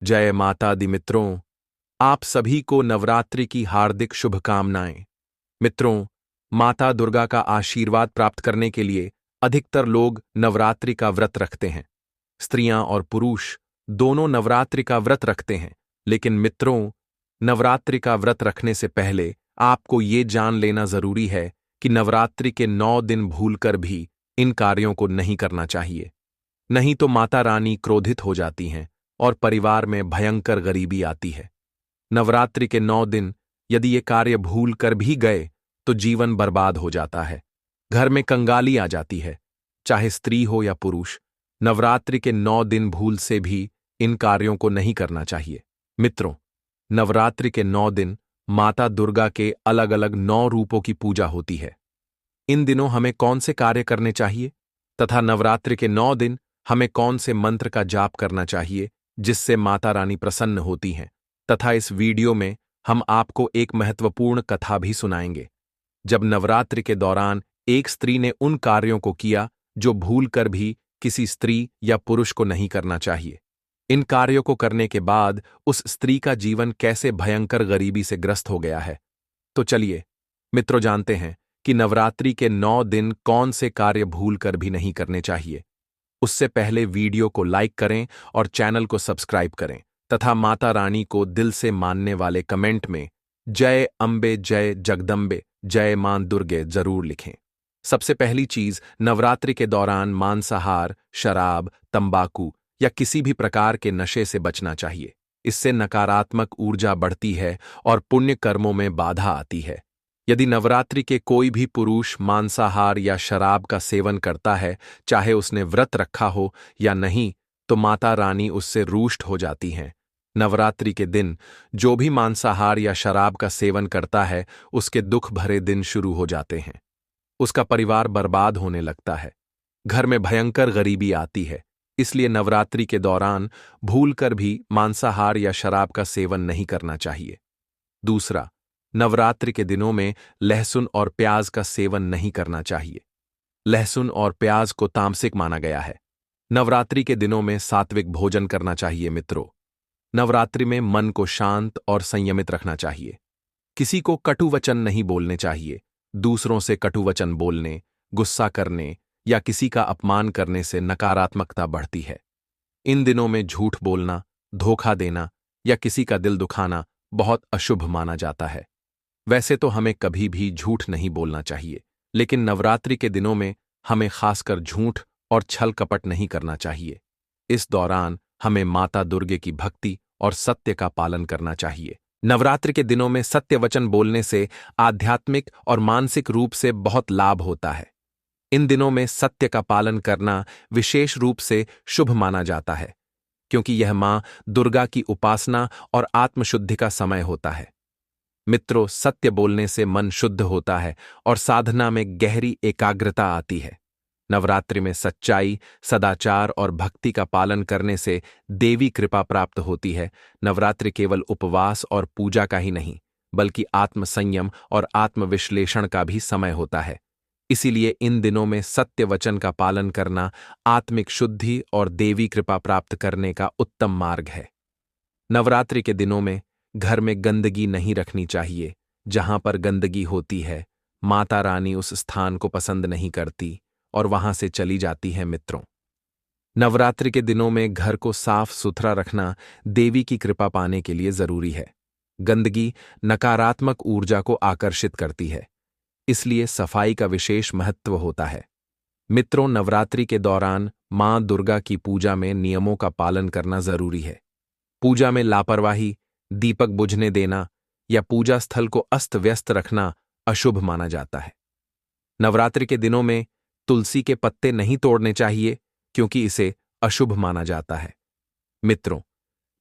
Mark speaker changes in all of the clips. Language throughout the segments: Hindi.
Speaker 1: जय माता दी मित्रों, आप सभी को नवरात्रि की हार्दिक शुभकामनाएं। मित्रों, माता दुर्गा का आशीर्वाद प्राप्त करने के लिए अधिकतर लोग नवरात्रि का व्रत रखते हैं। स्त्रियां और पुरुष दोनों नवरात्रि का व्रत रखते हैं, लेकिन मित्रों, नवरात्रि का व्रत रखने से पहले आपको ये जान लेना जरूरी है कि नवरात्रि के 9 दिन भूलकर भी इन कार्यों को नहीं करना चाहिए। नहीं तो माता रानी क्रोधित हो जाती हैं और परिवार में भयंकर गरीबी आती है। नवरात्रि के 9 दिन यदि ये कार्य भूल कर भी गए तो जीवन बर्बाद हो जाता है। घर में कंगाली आ जाती है, चाहे स्त्री हो या पुरुष। नवरात्रि के 9 दिन भूल से भी इन कार्यों को नहीं करना चाहिए। मित्रों, नवरात्रि के 9 दिन माता दुर्गा के अलग अलग 9 रूपों की पूजा होती है। इन दिनों हमें कौन से कार्य करने चाहिए तथा नवरात्रि के 9 दिन हमें कौन से मंत्र का जाप करना चाहिए जिससे माता रानी प्रसन्न होती हैं, तथा इस वीडियो में हम आपको एक महत्वपूर्ण कथा भी सुनाएंगे। जब नवरात्रि के दौरान एक स्त्री ने उन कार्यों को किया जो भूलकर भी किसी स्त्री या पुरुष को नहीं करना चाहिए। इन कार्यों को करने के बाद उस स्त्री का जीवन कैसे भयंकर गरीबी से ग्रस्त हो गया है। तो चलिए मित्रों, जानते हैं कि नवरात्रि के 9 दिन कौन से कार्य भूलकर भी नहीं करने चाहिए। उससे पहले वीडियो को लाइक करें और चैनल को सब्सक्राइब करें तथा माता रानी को दिल से मानने वाले कमेंट में जय अम्बे, जय जगदम्बे, जय मां दुर्गे जरूर लिखें। सबसे पहली चीज, नवरात्रि के दौरान मांसाहार, शराब, तंबाकू या किसी भी प्रकार के नशे से बचना चाहिए। इससे नकारात्मक ऊर्जा बढ़ती है और पुण्य कर्मों में बाधा आती है। यदि नवरात्रि के कोई भी पुरुष मांसाहार या शराब का सेवन करता है, चाहे उसने व्रत रखा हो या नहीं, तो माता रानी उससे रूष्ट हो जाती हैं। नवरात्रि के दिन जो भी मांसाहार या शराब का सेवन करता है, उसके दुख भरे दिन शुरू हो जाते हैं। उसका परिवार बर्बाद होने लगता है। घर में भयंकर गरीबी आती है। इसलिए नवरात्रि के दौरान भूलकर भी मांसाहार या शराब का सेवन नहीं करना चाहिए। दूसरा, नवरात्रि के दिनों में लहसुन और प्याज का सेवन नहीं करना चाहिए। लहसुन और प्याज को तामसिक माना गया है। नवरात्रि के दिनों में सात्विक भोजन करना चाहिए। मित्रों, नवरात्रि में मन को शांत और संयमित रखना चाहिए। किसी को कटु वचन नहीं बोलने चाहिए। दूसरों से कटु वचन बोलने, गुस्सा करने या किसी का अपमान करने से नकारात्मकता बढ़ती है। इन दिनों में झूठ बोलना, धोखा देना या किसी का दिल दुखाना बहुत अशुभ माना जाता है। वैसे तो हमें कभी भी झूठ नहीं बोलना चाहिए, लेकिन नवरात्रि के दिनों में हमें खासकर झूठ और छल कपट नहीं करना चाहिए। इस दौरान हमें माता दुर्गे की भक्ति और सत्य का पालन करना चाहिए। नवरात्रि के दिनों में सत्य वचन बोलने से आध्यात्मिक और मानसिक रूप से बहुत लाभ होता है। इन दिनों में सत्य का पालन करना विशेष रूप से शुभ माना जाता है, क्योंकि यह मां दुर्गा की उपासना और आत्मशुद्धि का समय होता है। मित्रों, सत्य बोलने से मन शुद्ध होता है और साधना में गहरी एकाग्रता आती है। नवरात्रि में सच्चाई, सदाचार और भक्ति का पालन करने से देवी कृपा प्राप्त होती है। नवरात्रि केवल उपवास और पूजा का ही नहीं, बल्कि आत्मसंयम और आत्मविश्लेषण का भी समय होता है। इसीलिए इन दिनों में सत्य वचन का पालन करना आत्मिक शुद्धि और देवी कृपा प्राप्त करने का उत्तम मार्ग है। नवरात्रि के दिनों में घर में गंदगी नहीं रखनी चाहिए। जहां पर गंदगी होती है, माता रानी उस स्थान को पसंद नहीं करती और वहां से चली जाती है। मित्रों, नवरात्रि के दिनों में घर को साफ सुथरा रखना देवी की कृपा पाने के लिए जरूरी है। गंदगी नकारात्मक ऊर्जा को आकर्षित करती है, इसलिए सफाई का विशेष महत्व होता है। मित्रों, नवरात्रि के दौरान मां दुर्गा की पूजा में नियमों का पालन करना जरूरी है। पूजा में लापरवाही, दीपक बुझने देना या पूजा स्थल को अस्त व्यस्त रखना अशुभ माना जाता है। नवरात्रि के दिनों में तुलसी के पत्ते नहीं तोड़ने चाहिए, क्योंकि इसे अशुभ माना जाता है। मित्रों,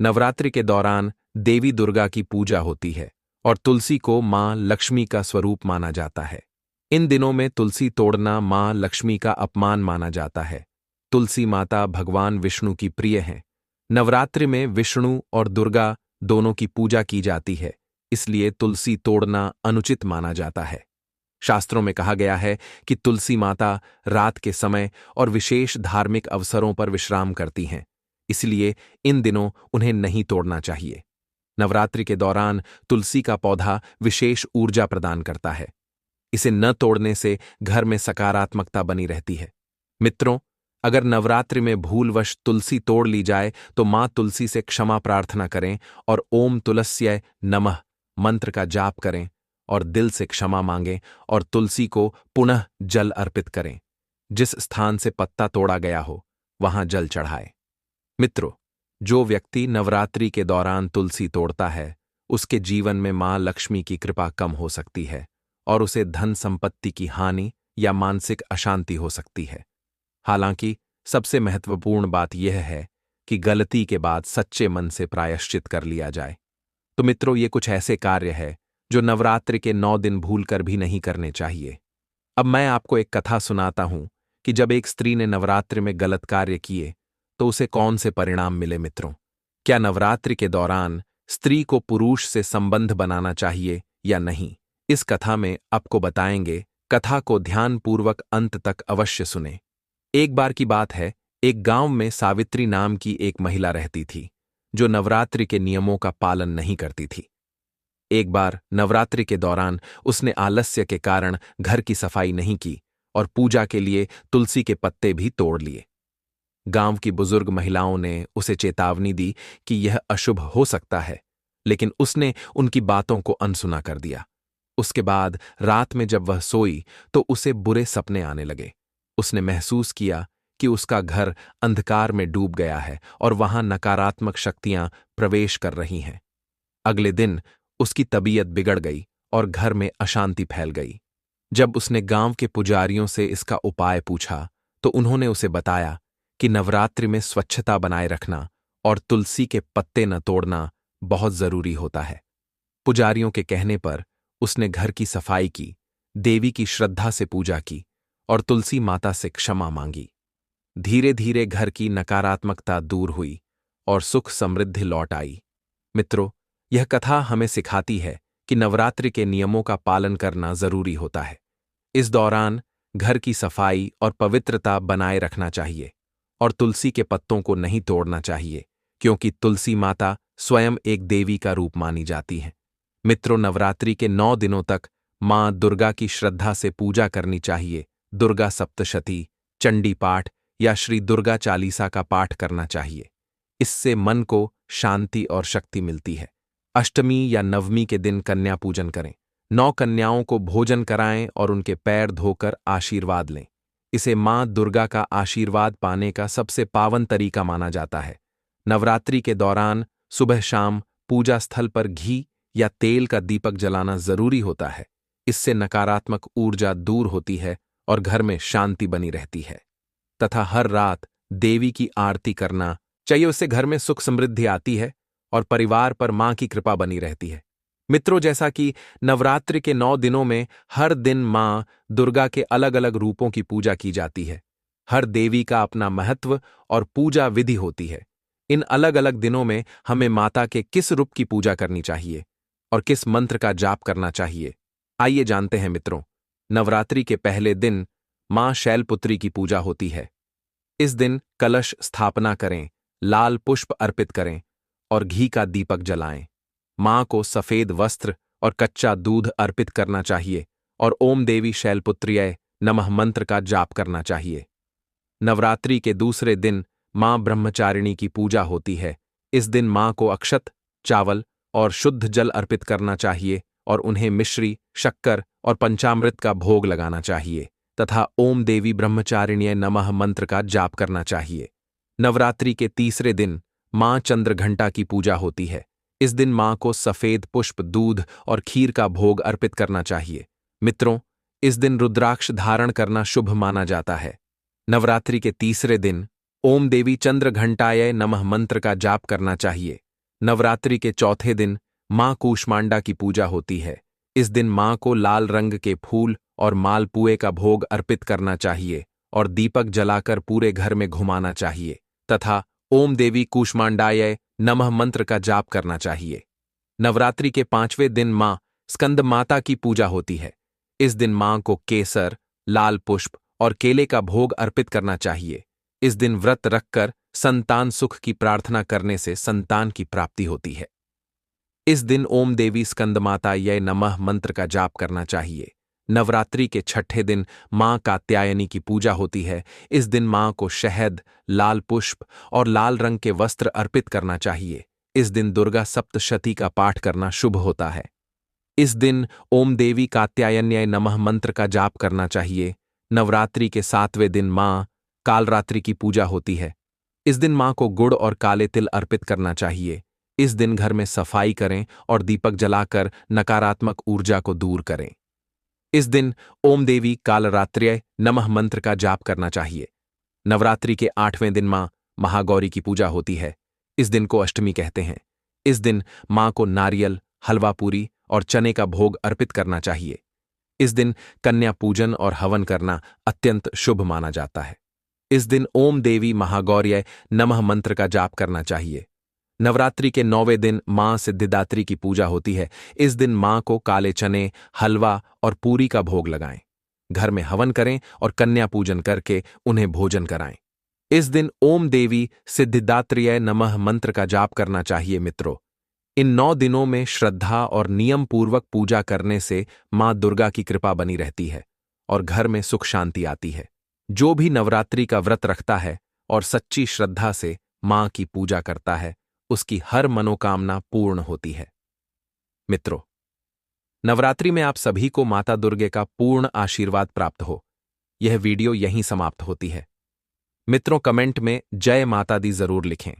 Speaker 1: नवरात्रि के दौरान देवी दुर्गा की पूजा होती है और तुलसी को मां लक्ष्मी का स्वरूप माना जाता है। इन दिनों में तुलसी तोड़ना मां लक्ष्मी का अपमान माना जाता है। तुलसी माता भगवान विष्णु की प्रिय हैं। नवरात्रि में विष्णु और दुर्गा दोनों की पूजा की जाती है, इसलिए तुलसी तोड़ना अनुचित माना जाता है। शास्त्रों में कहा गया है कि तुलसी माता रात के समय और विशेष धार्मिक अवसरों पर विश्राम करती हैं। इसलिए इन दिनों उन्हें नहीं तोड़ना चाहिए। नवरात्रि के दौरान तुलसी का पौधा विशेष ऊर्जा प्रदान करता है। इसे न तोड़ने से घर में सकारात्मकता बनी रहती है। मित्रों, अगर नवरात्रि में भूलवश तुलसी तोड़ ली जाए तो मां तुलसी से क्षमा प्रार्थना करें और ओम तुलस्यै नमः मंत्र का जाप करें और दिल से क्षमा मांगें और तुलसी को पुनः जल अर्पित करें। जिस स्थान से पत्ता तोड़ा गया हो वहां जल चढ़ाए। मित्रों, जो व्यक्ति नवरात्रि के दौरान तुलसी तोड़ता है उसके जीवन में मां लक्ष्मी की कृपा कम हो सकती है और उसे धन संपत्ति की हानि या मानसिक अशांति हो सकती है। हालांकि सबसे महत्वपूर्ण बात यह है कि गलती के बाद सच्चे मन से प्रायश्चित कर लिया जाए। तो मित्रों, ये कुछ ऐसे कार्य है जो नवरात्रि के 9 दिन भूलकर भी नहीं करने चाहिए। अब मैं आपको एक कथा सुनाता हूं कि जब एक स्त्री ने नवरात्रि में गलत कार्य किए तो उसे कौन से परिणाम मिले। मित्रों, क्या नवरात्रि के दौरान स्त्री को पुरुष से संबंध बनाना चाहिए या नहीं, इस कथा में आपको बताएंगे। कथा को ध्यानपूर्वक अंत तक अवश्य सुने। एक बार की बात है, एक गांव में सावित्री नाम की एक महिला रहती थी जो नवरात्रि के नियमों का पालन नहीं करती थी। एक बार नवरात्रि के दौरान उसने आलस्य के कारण घर की सफाई नहीं की और पूजा के लिए तुलसी के पत्ते भी तोड़ लिए। गांव की बुजुर्ग महिलाओं ने उसे चेतावनी दी कि यह अशुभ हो सकता है, लेकिन उसने उनकी बातों को अनसुना कर दिया। उसके बाद रात में जब वह सोई तो उसे बुरे सपने आने लगे। उसने महसूस किया कि उसका घर अंधकार में डूब गया है और वहां नकारात्मक शक्तियां प्रवेश कर रही हैं। अगले दिन उसकी तबीयत बिगड़ गई और घर में अशांति फैल गई। जब उसने गांव के पुजारियों से इसका उपाय पूछा तो उन्होंने उसे बताया कि नवरात्रि में स्वच्छता बनाए रखना और तुलसी के पत्ते न तोड़ना बहुत जरूरी होता है। पुजारियों के कहने पर उसने घर की सफाई की, देवी की श्रद्धा से पूजा की और तुलसी माता से क्षमा मांगी। धीरे धीरे घर की नकारात्मकता दूर हुई और सुख समृद्धि लौट आई। मित्रों, यह कथा हमें सिखाती है कि नवरात्रि के नियमों का पालन करना जरूरी होता है। इस दौरान घर की सफाई और पवित्रता बनाए रखना चाहिए और तुलसी के पत्तों को नहीं तोड़ना चाहिए, क्योंकि तुलसी माता स्वयं एक देवी का रूप मानी जाती है। मित्रों, नवरात्रि के 9 दिनों तक मां दुर्गा की श्रद्धा से पूजा करनी चाहिए। दुर्गा सप्तशती, चंडी पाठ या श्री दुर्गा चालीसा का पाठ करना चाहिए। इससे मन को शांति और शक्ति मिलती है। अष्टमी या नवमी के दिन कन्या पूजन करें। 9 कन्याओं को भोजन कराएं और उनके पैर धोकर आशीर्वाद लें। इसे मां दुर्गा का आशीर्वाद पाने का सबसे पावन तरीका माना जाता है। नवरात्रि के दौरान सुबह शाम पूजा स्थल पर घी या तेल का दीपक जलाना जरूरी होता है। इससे नकारात्मक ऊर्जा दूर होती है और घर में शांति बनी रहती है। तथा हर रात देवी की आरती करना चाहिए। उससे घर में सुख समृद्धि आती है और परिवार पर मां की कृपा बनी रहती है। मित्रों, जैसा कि नवरात्रि के 9 दिनों में हर दिन मां दुर्गा के अलग अलग रूपों की पूजा की जाती है। हर देवी का अपना महत्व और पूजा विधि होती है। इन अलग अलग दिनों में हमें माता के किस रूप की पूजा करनी चाहिए और किस मंत्र का जाप करना चाहिए, आइए जानते हैं। मित्रों, नवरात्रि के पहले दिन मां शैलपुत्री की पूजा होती है। इस दिन कलश स्थापना करें, लाल पुष्प अर्पित करें और घी का दीपक जलाएं। मां को सफेद वस्त्र और कच्चा दूध अर्पित करना चाहिए और ओम देवी शैलपुत्र्यै नमः मंत्र का जाप करना चाहिए। नवरात्रि के दूसरे दिन मां ब्रह्मचारिणी की पूजा होती है। इस दिन मां को अक्षत, चावल और शुद्ध जल अर्पित करना चाहिए और उन्हें मिश्री, शक्कर और पंचामृत का भोग लगाना चाहिए तथा ओम देवी ब्रह्मचारिण्यै नमः मंत्र का जाप करना चाहिए। नवरात्रि के तीसरे दिन मां चंद्रघंटा की पूजा होती है। इस दिन मां को सफेद पुष्प, दूध और खीर का भोग अर्पित करना चाहिए। मित्रों, इस दिन रुद्राक्ष धारण करना शुभ माना जाता है। नवरात्रि के तीसरे दिन ओम देवी चंद्रघंटायै नमः मंत्र का जाप करना चाहिए। नवरात्रि के चौथे दिन मां कूष्मांडा की पूजा होती है। इस दिन मां को लाल रंग के फूल और मालपुए का भोग अर्पित करना चाहिए और दीपक जलाकर पूरे घर में घुमाना चाहिए तथा ओम देवी कूष्मांडायै नमः मंत्र का जाप करना चाहिए। नवरात्रि के 5वें दिन मां स्कंद माता की पूजा होती है। इस दिन मां को केसर, लाल पुष्प और केले का भोग अर्पित करना चाहिए। इस दिन व्रत रखकर संतान सुख की प्रार्थना करने से संतान की प्राप्ति होती है। इस दिन ओम देवी स्कंदमाता य नमः मंत्र का जाप करना चाहिए। नवरात्रि के छठे दिन मां कात्यायनी की पूजा होती है। इस दिन मां को शहद, लाल पुष्प और लाल रंग के वस्त्र अर्पित करना चाहिए। इस दिन दुर्गा सप्तशती का पाठ करना शुभ होता है। इस दिन ओम देवी कात्यायन्याय नमः मंत्र का जाप करना चाहिए। नवरात्रि के 7वें दिन मां कालरात्रि की पूजा होती है। इस दिन मां को गुड़ और काले तिल अर्पित करना चाहिए। इस दिन घर में सफाई करें और दीपक जलाकर नकारात्मक ऊर्जा को दूर करें। इस दिन ओम देवी कालरात्र्य नमः मंत्र का जाप करना चाहिए। नवरात्रि के 8वें दिन मां महागौरी की पूजा होती है। इस दिन को अष्टमी कहते हैं। इस दिन मां को नारियल, हलवा पूरी और चने का भोग अर्पित करना चाहिए। इस दिन कन्या पूजन और हवन करना अत्यंत शुभ माना जाता है। इस दिन ओम देवी महागौर्य नमः मंत्र का जाप करना चाहिए। नवरात्रि के 9वें दिन मां सिद्धिदात्री की पूजा होती है। इस दिन मां को काले चने, हलवा और पूरी का भोग लगाएं। घर में हवन करें और कन्या पूजन करके उन्हें भोजन कराएं। इस दिन ओम देवी सिद्धिदात्रीय नमः मंत्र का जाप करना चाहिए। मित्रों, इन 9 दिनों में श्रद्धा और नियम पूर्वक पूजा करने से मां दुर्गा की कृपा बनी रहती है और घर में सुख शांति आती है। जो भी नवरात्रि का व्रत रखता है और सच्ची श्रद्धा से मां की पूजा करता है, उसकी हर मनोकामना पूर्ण होती है। मित्रों, नवरात्रि में आप सभी को माता दुर्गे का पूर्ण आशीर्वाद प्राप्त हो। यह वीडियो यहीं समाप्त होती है। मित्रों, कमेंट में जय माता दी जरूर लिखें।